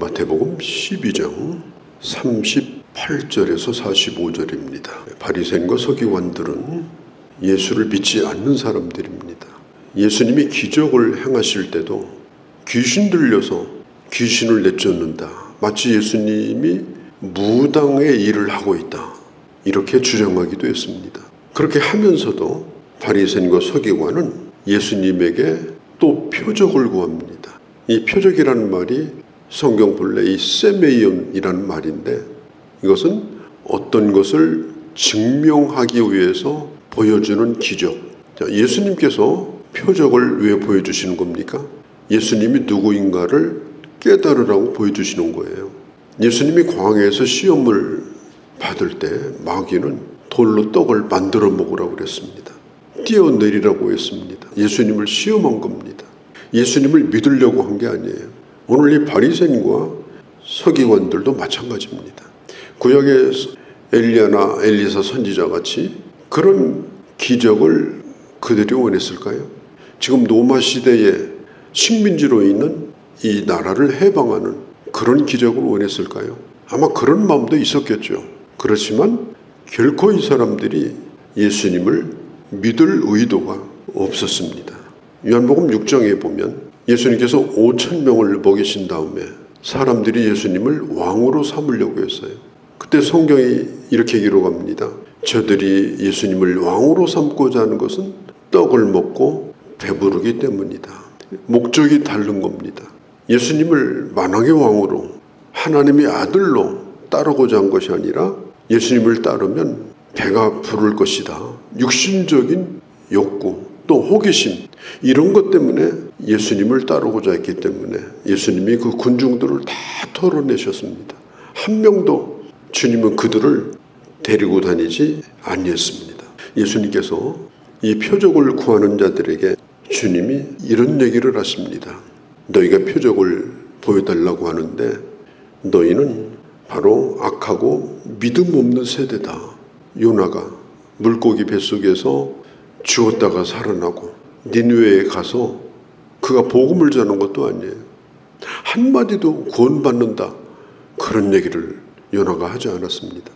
마태복음 12장 38절에서 45절입니다. 바리새인과 서기관들은 예수를 믿지 않는 사람들입니다. 예수님이 기적을 행하실 때도 귀신 들려서 귀신을 내쫓는다, 마치 예수님이 무당의 일을 하고 있다, 이렇게 주장하기도 했습니다. 그렇게 하면서도 바리새인과 서기관은 예수님에게 또 표적을 구합니다. 이 표적이라는 말이 성경 본래 이 세메이온이라는 말인데, 이것은 어떤 것을 증명하기 위해서 보여주는 기적. 예수님께서 표적을 왜 보여주시는 겁니까? 예수님이 누구인가를 깨달으라고 보여주시는 거예요. 예수님이 광야에서 시험을 받을 때 마귀는 돌로 떡을 만들어 먹으라고 그랬습니다. 뛰어내리라고 했습니다. 예수님을 시험한 겁니다. 예수님을 믿으려고 한 게 아니에요. 오늘 이 바리새인과 서기관들도 마찬가지입니다. 구약의 엘리야나 엘리사 선지자 같이 그런 기적을 그들이 원했을까요? 지금 로마 시대에 식민지로 있는 이 나라를 해방하는 그런 기적을 원했을까요? 아마 그런 마음도 있었겠죠. 그렇지만 결코 이 사람들이 예수님을 믿을 의도가 없었습니다. 요한복음 6장에 보면 예수님께서 5,000명을 먹이신 다음에 사람들이 예수님을 왕으로 삼으려고 했어요. 그때 성경이 이렇게 기록합니다. 저들이 예수님을 왕으로 삼고자 하는 것은 떡을 먹고 배부르기 때문이다. 목적이 다른 겁니다. 예수님을 만왕의 왕으로, 하나님의 아들로 따르고자 한 것이 아니라 예수님을 따르면 배가 부를 것이다, 육신적인 욕구, 또 호기심, 이런 것 때문에 예수님을 따르고자 했기 때문에 예수님이 그 군중들을 다 털어내셨습니다. 한 명도 주님은 그들을 데리고 다니지 아니했습니다. 예수님께서 이 표적을 구하는 자들에게 주님이 이런 얘기를 하십니다. 너희가 표적을 보여달라고 하는데 너희는 바로 악하고 믿음 없는 세대다. 요나가 물고기 뱃속에서 죽었다가 살아나고 니느웨에 가서 그가 복음을 전한 것도 아니에요. 한마디도 구원받는다, 그런 얘기를 요나가 하지 않았습니다.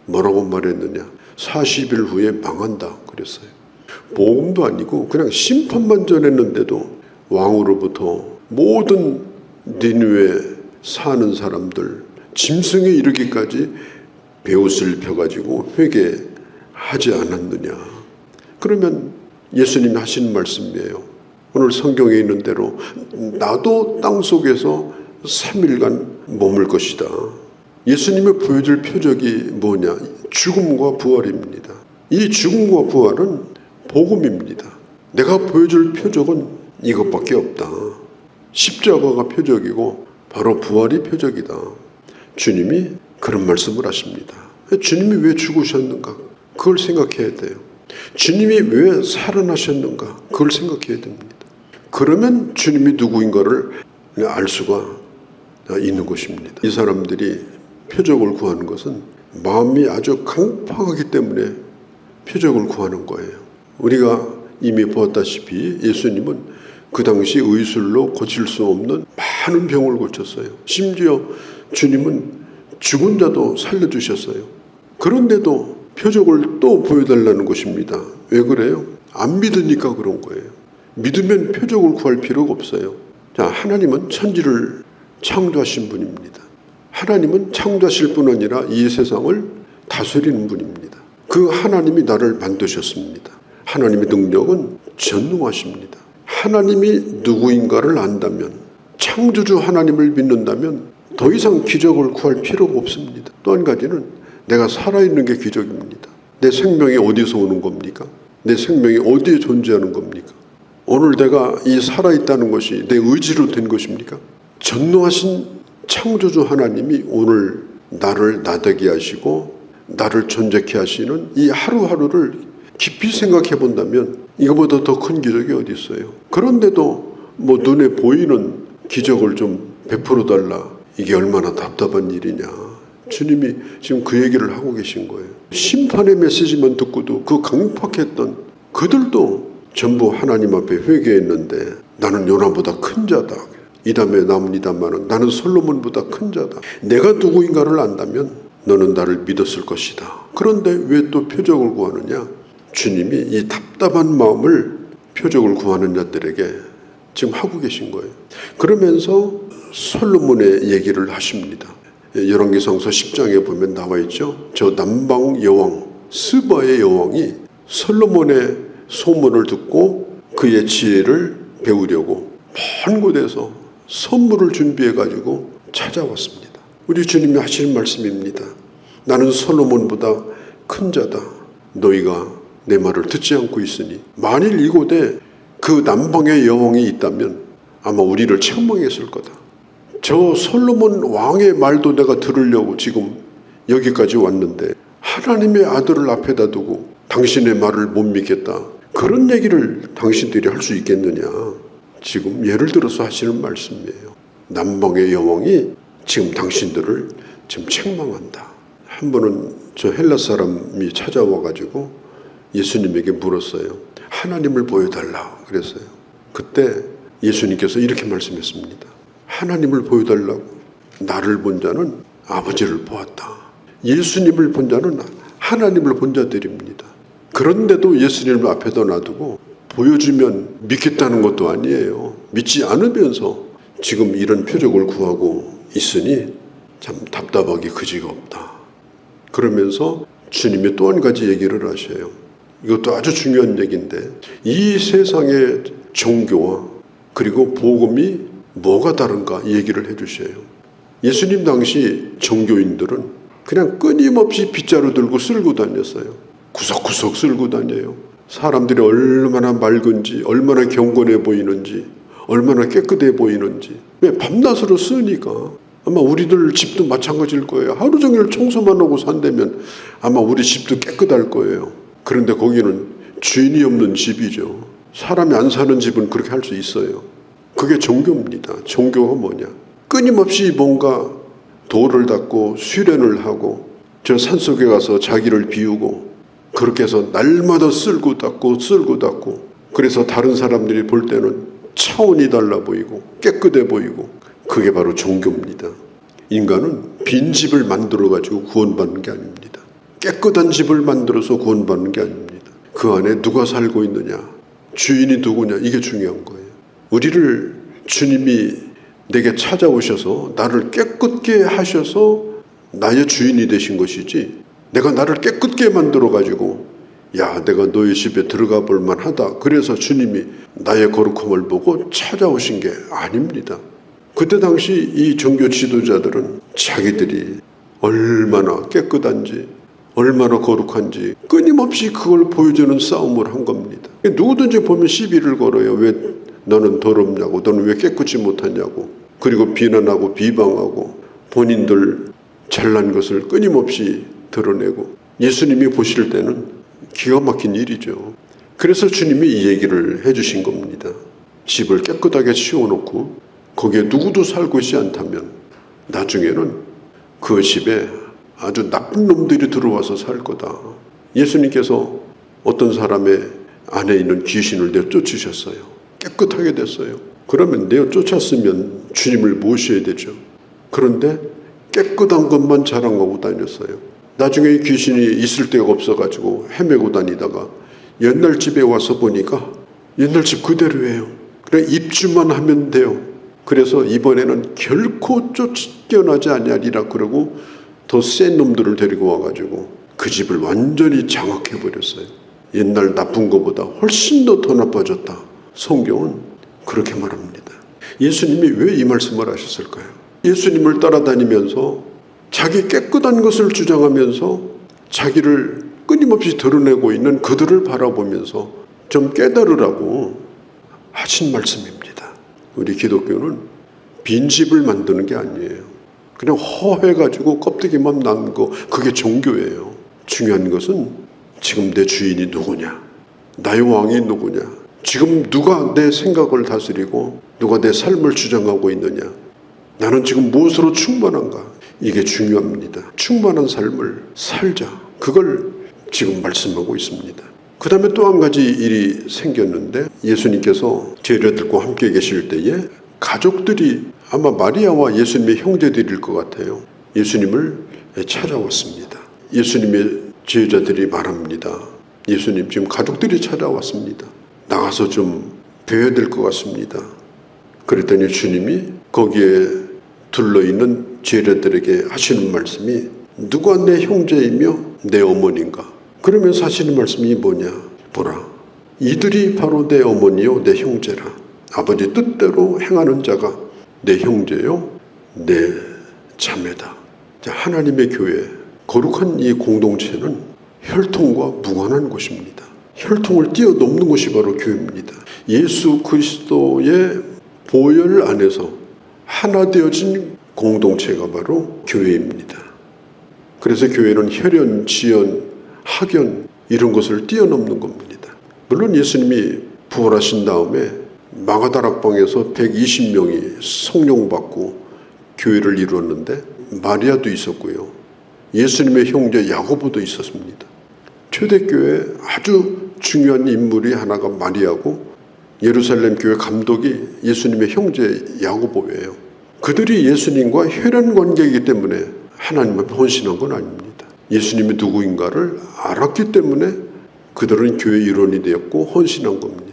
뭐라고 말했느냐? 40일 후에 망한다 그랬어요. 복음도 아니고 그냥 심판만 전했는데도 왕으로부터 모든 니느웨에 사는 사람들 짐승에 이르기까지 베옷을 펴가지고 회개하지 않았느냐? 그러면 예수님이 하신 말씀이에요. 오늘 성경에 있는 대로 나도 땅속에서 3일간 머물 것이다. 예수님이 보여줄 표적이 뭐냐? 죽음과 부활입니다. 이 죽음과 부활은 복음입니다. 내가 보여줄 표적은 이것밖에 없다. 십자가가 표적이고 바로 부활이 표적이다. 주님이 그런 말씀을 하십니다. 주님이 왜 죽으셨는가? 그걸 생각해야 돼요. 주님이 왜 살아나셨는가? 그걸 생각해야 됩니다. 그러면 주님이 누구인가를 알 수가 있는 것입니다. 이 사람들이 표적을 구하는 것은 마음이 아주 강팍하기 때문에 표적을 구하는 거예요. 우리가 이미 보았다시피 예수님은 그 당시 의술로 고칠 수 없는 많은 병을 고쳤어요. 심지어 주님은 죽은 자도 살려주셨어요. 그런데도 표적을 또 보여달라는 것입니다. 왜 그래요? 안 믿으니까 그런 거예요. 믿으면 표적을 구할 필요가 없어요. 자, 하나님은 천지를 창조하신 분입니다. 하나님은 창조하실 뿐 아니라 이 세상을 다스리는 분입니다. 그 하나님이 나를 만드셨습니다. 하나님의 능력은 전능하십니다. 하나님이 누구인가를 안다면, 창조주 하나님을 믿는다면 더 이상 기적을 구할 필요가 없습니다. 또 한 가지는 내가 살아있는 게 기적입니다. 내 생명이 어디서 오는 겁니까? 내 생명이 어디에 존재하는 겁니까? 오늘 내가 이 살아있다는 것이 내 의지로 된 것입니까? 전능하신 창조주 하나님이 오늘 나를 나되게 하시고 나를 존재케 하시는 이 하루하루를 깊이 생각해 본다면 이거보다 더 큰 기적이 어디 있어요? 그런데도 뭐 눈에 보이는 기적을 좀 베풀어 달라, 이게 얼마나 답답한 일이냐. 주님이 지금 그 얘기를 하고 계신 거예요. 심판의 메시지만 듣고도 그 강팍했던 그들도 전부 하나님 앞에 회개했는데 나는 요나보다 큰 자다. 이 다음에 나옵니다마는 나는 솔로몬보다 큰 자다. 내가 누구인가를 안다면 너는 나를 믿었을 것이다. 그런데 왜 또 표적을 구하느냐? 주님이 이 답답한 마음을 표적을 구하는 자들에게 지금 하고 계신 거예요. 그러면서 솔로몬의 얘기를 하십니다. 열왕기상서 10장에 보면 나와 있죠. 저 남방 여왕 스바의 여왕이 솔로몬의 소문을 듣고 그의 지혜를 배우려고 먼 곳에서 선물을 준비해 가지고 찾아왔습니다. 우리 주님이 하시는 말씀입니다. 나는 솔로몬보다 큰 자다. 너희가 내 말을 듣지 않고 있으니 만일 이곳에 그 남방의 여왕이 있다면 아마 우리를 책망했을 거다. 저 솔로몬 왕의 말도 내가 들으려고 지금 여기까지 왔는데 하나님의 아들을 앞에다 두고 당신의 말을 못 믿겠다. 그런 얘기를 당신들이 할 수 있겠느냐. 지금 예를 들어서 하시는 말씀이에요. 남방의 여왕이 지금 당신들을 지금 책망한다. 한 번은 저 헬라 사람이 찾아와가지고 예수님에게 물었어요. 하나님을 보여달라 그랬어요. 그때 예수님께서 이렇게 말씀했습니다. 하나님을 보여달라고. 나를 본 자는 아버지를 보았다. 예수님을 본 자는 하나님을 본 자들입니다. 그런데도 예수님을 앞에다 놔두고 보여주면 믿겠다는 것도 아니에요. 믿지 않으면서 지금 이런 표적을 구하고 있으니 참 답답하기 그지가 없다. 그러면서 주님이 또 한 가지 얘기를 하셔요. 이것도 아주 중요한 얘기인데 이 세상의 종교와 그리고 복음이 뭐가 다른가 얘기를 해주셔요. 예수님 당시 종교인들은 그냥 끊임없이 빗자루 들고 쓸고 다녔어요. 구석구석 쓸고 다녀요. 사람들이 얼마나 맑은지, 얼마나 경건해 보이는지, 얼마나 깨끗해 보이는지. 왜? 밤낮으로 쓰니까. 아마 우리들 집도 마찬가지일 거예요. 하루 종일 청소만 하고 산다면 아마 우리 집도 깨끗할 거예요. 그런데 거기는 주인이 없는 집이죠. 사람이 안 사는 집은 그렇게 할 수 있어요. 그게 종교입니다. 종교가 뭐냐? 끊임없이 뭔가 돌을 닦고 수련을 하고 저 산속에 가서 자기를 비우고 그렇게 해서 날마다 쓸고 닦고 쓸고 닦고 그래서 다른 사람들이 볼 때는 차원이 달라 보이고 깨끗해 보이고 그게 바로 종교입니다. 인간은 빈 집을 만들어 가지고 구원받는 게 아닙니다. 깨끗한 집을 만들어서 구원받는 게 아닙니다. 그 안에 누가 살고 있느냐, 주인이 누구냐, 이게 중요한 거예요. 우리를 주님이 내게 찾아오셔서 나를 깨끗게 하셔서 나의 주인이 되신 것이지 내가 나를 깨끗게 만들어 가지고 야 내가 너희 집에 들어가 볼 만하다 그래서 주님이 나의 거룩함을 보고 찾아오신 게 아닙니다. 그때 당시 이 종교 지도자들은 자기들이 얼마나 깨끗한지 얼마나 거룩한지 끊임없이 그걸 보여주는 싸움을 한 겁니다. 누구든지 보면 시비를 걸어요. 왜 너는 더럽냐고, 너는 왜 깨끗이 못하냐고, 그리고 비난하고 비방하고 본인들 잘난 것을 끊임없이 드러내고 예수님이 보실 때는 기가 막힌 일이죠. 그래서 주님이 이 얘기를 해주신 겁니다. 집을 깨끗하게 치워놓고 거기에 누구도 살고 있지 않다면 나중에는 그 집에 아주 나쁜 놈들이 들어와서 살 거다. 예수님께서 어떤 사람의 안에 있는 귀신을 내쫓으셨어요. 깨끗하게 됐어요. 그러면 내쫓았으면 주님을 모셔야 되죠. 그런데 깨끗한 것만 자랑하고 다녔어요. 나중에 귀신이 있을 데가 없어가지고 헤매고 다니다가 옛날 집에 와서 보니까 옛날 집 그대로예요. 그래 입주만 하면 돼요. 그래서 이번에는 결코 쫓겨나지 아니하리라 그러고 더 센 놈들을 데리고 와가지고 그 집을 완전히 장악해버렸어요. 옛날 나쁜 것보다 훨씬 더 나빠졌다. 성경은 그렇게 말합니다. 예수님이 왜 이 말씀을 하셨을까요? 예수님을 따라다니면서 자기 깨끗한 것을 주장하면서 자기를 끊임없이 드러내고 있는 그들을 바라보면서 좀 깨달으라고 하신 말씀입니다. 우리 기독교는 빈집을 만드는 게 아니에요. 그냥 허해가지고 껍데기만 난 거 그게 종교예요. 중요한 것은 지금 내 주인이 누구냐, 나의 왕이 누구냐, 지금 누가 내 생각을 다스리고 누가 내 삶을 주장하고 있느냐, 나는 지금 무엇으로 충만한가, 이게 중요합니다. 충만한 삶을 살자, 그걸 지금 말씀하고 있습니다. 그 다음에 또 한 가지 일이 생겼는데 예수님께서 제자들과 함께 계실 때에 가족들이 아마 마리아와 예수님의 형제들일 것 같아요. 예수님을 찾아왔습니다. 예수님의 제자들이 말합니다. 예수님, 지금 가족들이 찾아왔습니다. 나가서 좀 뵈야 될 것 같습니다. 그랬더니 주님이 거기에 둘러있는 제자들에게 하시는 말씀이 누가 내 형제이며 내 어머니인가? 그러면서 하시는 말씀이 뭐냐? 보라, 이들이 바로 내 어머니요 내 형제라. 아버지 뜻대로 행하는 자가 내 형제요 내 자매다. 하나님의 교회, 거룩한 이 공동체는 혈통과 무관한 곳입니다. 혈통을 뛰어넘는 곳이 바로 교회입니다. 예수 그리스도의 보혈 안에서 하나 되어진 공동체가 바로 교회입니다. 그래서 교회는 혈연, 지연, 학연 이런 것을 뛰어넘는 겁니다. 물론 예수님이 부활하신 다음에 마가다락방에서 120명이 성령 받고 교회를 이루었는데 마리아도 있었고요. 예수님의 형제 야고보도 있었습니다. 초대교회 아주 중요한 인물이 하나가 마리아고 예루살렘 교회 감독이 예수님의 형제 야고보예요. 그들이 예수님과 혈연 관계이기 때문에 하나님 앞에 헌신한 건 아닙니다. 예수님이 누구인가를 알았기 때문에 그들은 교회 일원이 되었고 헌신한 겁니다.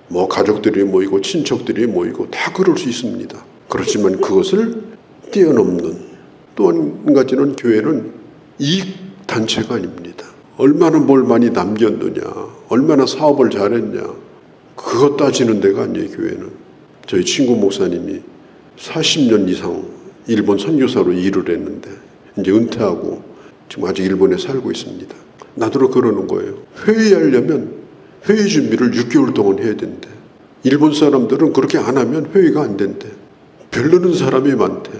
뭐 가족들이 모이고 친척들이 모이고 다 그럴 수 있습니다. 그렇지만 그것을 뛰어넘는 또 한 가지는 교회는 이익단체가 아닙니다. 얼마나 뭘 많이 남겼느냐, 얼마나 사업을 잘했냐, 그것 따지는 데가 아니에요. 교회는. 저희 친구 목사님이 40년 이상 일본 선교사로 일을 했는데 이제 은퇴하고 지금 아직 일본에 살고 있습니다. 나더러 그러는 거예요. 회의하려면 회의 준비를 6개월 동안 해야 된대. 일본 사람들은 그렇게 안 하면 회의가 안 된대. 별로는 사람이 많대.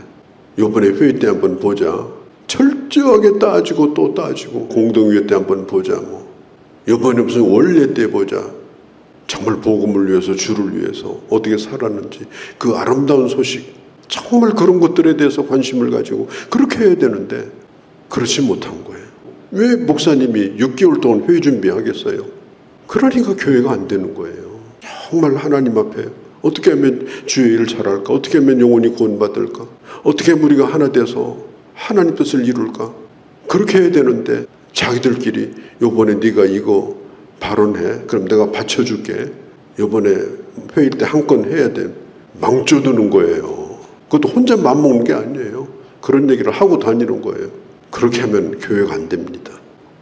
요번에 회의 때 한번 보자. 철저하게 따지고 또 따지고 공동회 때 한번 보자. 뭐 요번에 무슨 원래 때 보자. 정말 복음을 위해서 주를 위해서 어떻게 살았는지 그 아름다운 소식 정말 그런 것들에 대해서 관심을 가지고 그렇게 해야 되는데 그렇지 못한 거예요. 왜 목사님이 6개월 동안 회의 준비하겠어요? 그러니까 교회가 안 되는 거예요. 정말 하나님 앞에 어떻게 하면 주의 일을 잘할까? 어떻게 하면 영혼이 구원받을까? 어떻게 하면 우리가 하나 돼서 하나님 뜻을 이룰까? 그렇게 해야 되는데 자기들끼리 요번에 네가 이거 발언해. 그럼 내가 받쳐줄게. 요번에 회의 때 한 건 해야 돼. 망쳐두는 거예요. 그것도 혼자 맘먹는 게 아니에요. 그런 얘기를 하고 다니는 거예요. 그렇게 하면 교회가 안 됩니다.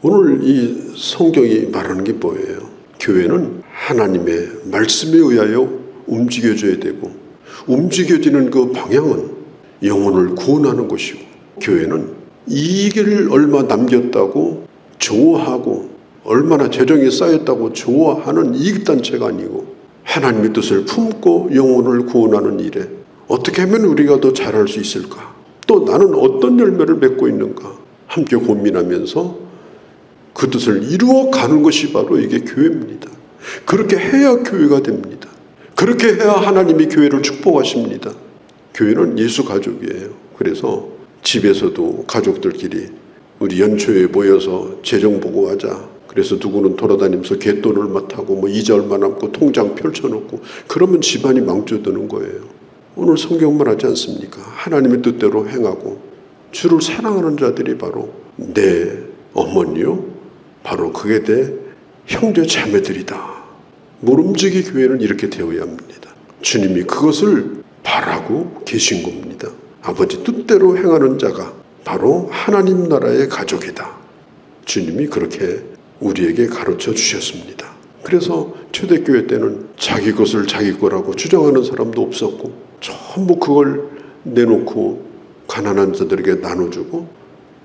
오늘 이 성경이 말하는 게 뭐예요? 교회는 하나님의 말씀에 의하여 움직여져야 되고 움직여지는 그 방향은 영혼을 구원하는 것이고 교회는 이익을 얼마 남겼다고 좋아하고 얼마나 재정이 쌓였다고 좋아하는 이익단체가 아니고 하나님의 뜻을 품고 영혼을 구원하는 일에 어떻게 하면 우리가 더 잘할 수 있을까? 또 나는 어떤 열매를 맺고 있는가? 함께 고민하면서 그 뜻을 이루어가는 것이 바로 이게 교회입니다. 그렇게 해야 교회가 됩니다. 그렇게 해야 하나님이 교회를 축복하십니다. 교회는 예수 가족이에요. 그래서 집에서도 가족들끼리 우리 연초에 모여서 재정 보고 하자. 그래서 누구는 돌아다니면서 갯돈 얼마 타고 뭐 이자 얼마 남고 통장 펼쳐놓고 그러면 집안이 망쳐드는 거예요. 오늘 성경만 하지 않습니까? 하나님의 뜻대로 행하고 주를 사랑하는 자들이 바로 내 어머니요. 바로 그게 내 형제 자매들이다. 모름지기 교회는 이렇게 되어야 합니다. 주님이 그것을 바라고 계신 겁니다. 아버지 뜻대로 행하는 자가 바로 하나님 나라의 가족이다. 주님이 그렇게 우리에게 가르쳐 주셨습니다. 그래서 초대교회 때는 자기 것을 자기 거라고 주장하는 사람도 없었고 전부 그걸 내놓고 가난한 자들에게 나눠주고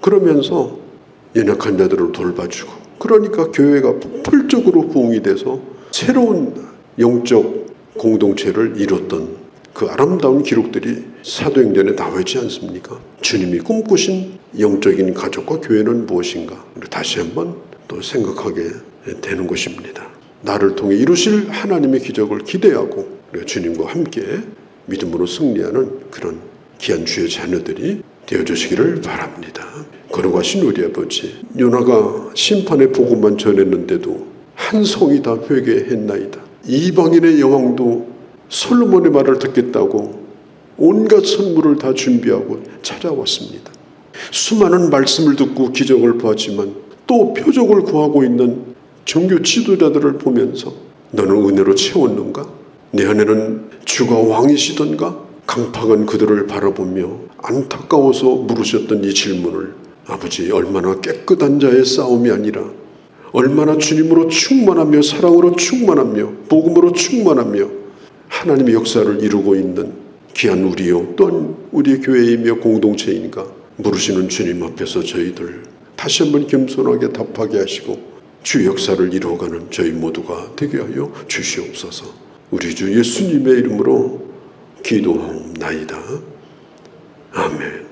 그러면서 연약한 자들을 돌봐주고 그러니까 교회가 폭발적으로 부흥이 돼서 새로운 영적 공동체를 이뤘던 그 아름다운 기록들이 사도행전에 나와 있지 않습니까? 주님이 꿈꾸신 영적인 가족과 교회는 무엇인가? 다시 한번 또 생각하게 되는 것입니다. 나를 통해 이루실 하나님의 기적을 기대하고 우리가 주님과 함께 믿음으로 승리하는 그런 귀한 주의 자녀들이 되어주시기를 바랍니다. 거룩하신 우리 아버지, 요나가 심판의 복음만 전했는데도 한 성이 다 회개했나이다. 이방인의 여왕도 솔로몬의 말을 듣겠다고 온갖 선물을 다 준비하고 찾아왔습니다. 수많은 말씀을 듣고 기적을 보았지만 또 표적을 구하고 있는 종교 지도자들을 보면서 너는 은혜로 채웠는가? 내 안에는 주가 왕이시던가? 강팍한 그들을 바라보며 안타까워서 물으셨던 이 질문을 아버지, 얼마나 깨끗한 자의 싸움이 아니라 얼마나 주님으로 충만하며 사랑으로 충만하며 복음으로 충만하며 하나님의 역사를 이루고 있는 귀한 우리요 또한 우리 교회이며 공동체인가 물으시는 주님 앞에서 저희들 다시 한번 겸손하게 답하게 하시고 주 역사를 이루어가는 저희 모두가 되게 하여 주시옵소서. 우리 주 예수님의 이름으로 기도하옵나이다. 아멘.